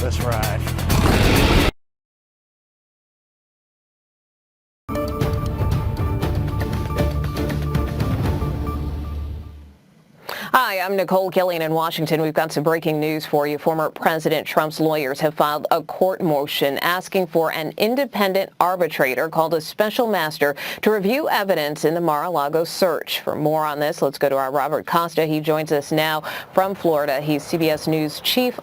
Let's ride. Hi, I'm Nicole Killian in Washington. We've got some breaking news for you. Former President Trump's lawyers have filed a court motion asking for an independent arbitrator called a special master to review evidence in the Mar-a-Lago search. For more on this, let's go to our Robert Costa. He joins us now from Florida. He's CBS News chief.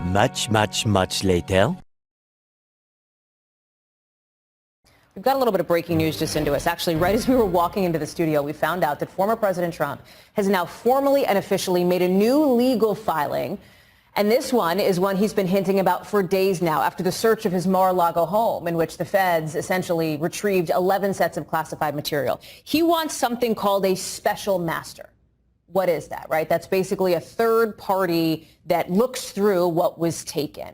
Much later. We've got a little bit of breaking news just into us. Actually, right as we were walking into the studio, we found out that former President Trump has now formally and officially made a new legal filing. And this one is one he's been hinting about for days now after the search of his Mar-a-Lago home, in which the feds essentially retrieved 11 sets of classified material. He wants something called a special master. What is that, right? That's basically a third party that looks through what was taken.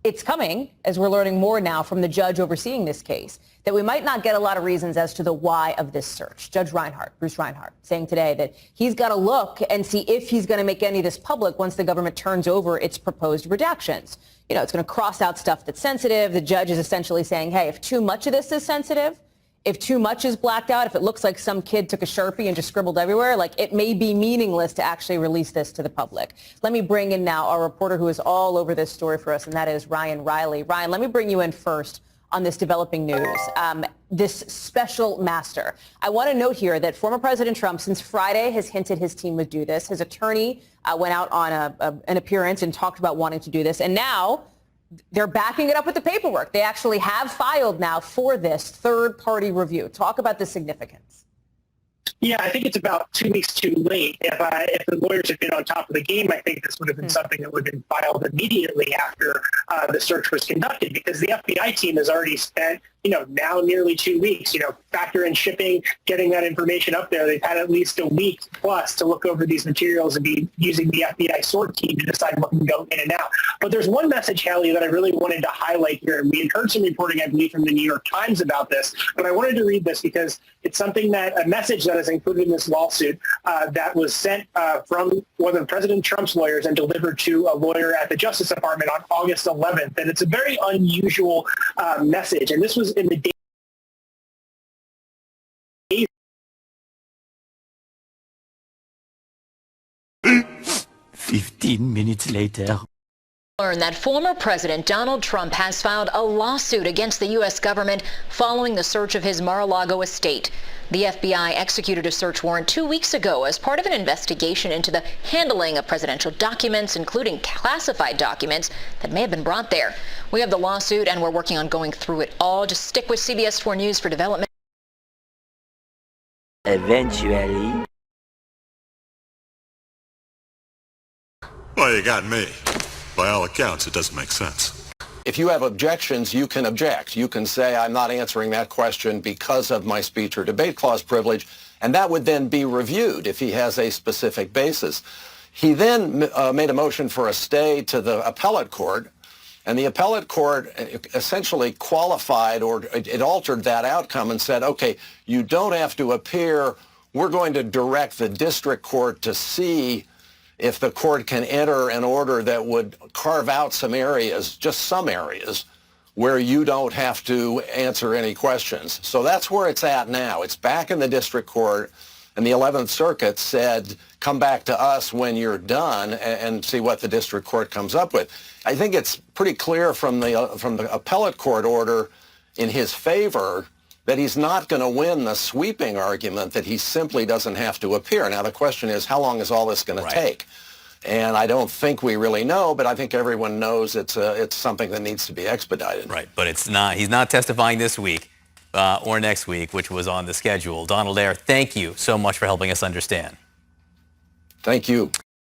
It's coming, as we're learning more now from the judge overseeing this case, that we might not get a lot of reasons as to the why of this search. Judge Reinhardt, Bruce Reinhardt, saying today that he's got to look and see if he's going to make any of this public once the government turns over its proposed redactions. You know, it's going to cross out stuff that's sensitive. The judge is essentially saying, hey, if too much of this is sensitive, if too much is blacked out, if it looks like some kid took a Sharpie and just scribbled everywhere, like it may be meaningless to actually release this to the public. Let me bring in now our reporter who is all over this story for us, and that is Ryan Riley. Ryan, let me bring you in first on this developing news, this special master. I want to note here that former President Trump, since Friday, has hinted his team would do this. His attorney went out on an appearance and talked about wanting to do this, and now they're backing it up with the paperwork. They actually have filed now for this third-party review. Talk about the significance. Yeah, I think it's about 2 weeks too late. If the lawyers had been on top of the game, I think this would have been something that would have been filed immediately after the search was conducted, because the FBI team has already spent, now nearly 2 weeks, factor in shipping, getting that information up there. They've had at least a week plus to look over these materials and be using the FBI SORT team to decide what can go in and out. But there's one message, Hallie, that I really wanted to highlight here. And we had heard some reporting, I believe, from the New York Times about this, but I wanted to read this because it's something a message that is included in this lawsuit that was sent from one of President Trump's lawyers and delivered to a lawyer at the Justice Department on August 11th. And it's a very unusual message. And this was in the days 15 minutes later. Learn that former President Donald Trump has filed a lawsuit against the U.S. government following the search of his Mar-a-Lago estate. The FBI executed a search warrant 2 weeks ago as part of an investigation into the handling of presidential documents, including classified documents that may have been brought there. We have the lawsuit, and we're working on going through it all. Just stick with CBS 4 News for development. Eventually. Well, you got me. By all accounts, it doesn't make sense. If you have objections, you can object. You can say, I'm not answering that question because of my speech or debate clause privilege, and that would then be reviewed if he has a specific basis. He then made a motion for a stay to the appellate court, and the appellate court essentially qualified, or it altered that outcome and said, okay, you don't have to appear. We're going to direct the district court to see if the court can enter an order that would carve out some areas, just some areas, where you don't have to answer any questions. So that's where it's at now. It's back in the district court, and the 11th Circuit said, come back to us when you're done and see what the district court comes up with. I think it's pretty clear from the appellate court order in his favor that he's not going to win the sweeping argument that he simply doesn't have to appear. Now, the question is, how long is all this going to take? And I don't think we really know, but I think everyone knows it's something that needs to be expedited. Right, but it's not. He's not testifying this week or next week, which was on the schedule. Donald Eyre, thank you so much for helping us understand. Thank you.